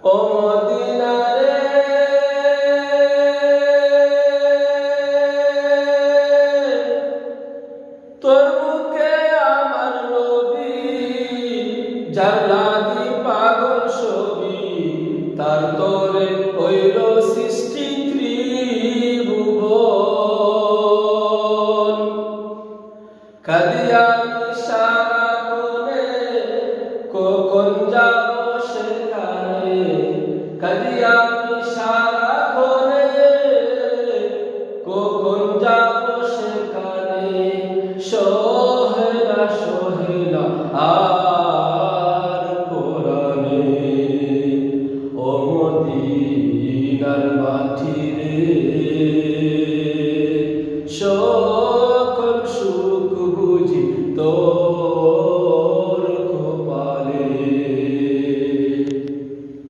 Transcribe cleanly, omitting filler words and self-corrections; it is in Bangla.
ও মদিনা রে তোর মুখে আমার নবী যার লাগি পাগল ছবি তার তোরে হইল সৃষ্টি ত্রিভুবন কাদিয়া সারাক্ষণে কখন যাব সেখানে কাদিয়া সারাক্ষণে কখন যাব সেখানে সহেলা সহেলা আর কোরআনে ও মদিনার মাটি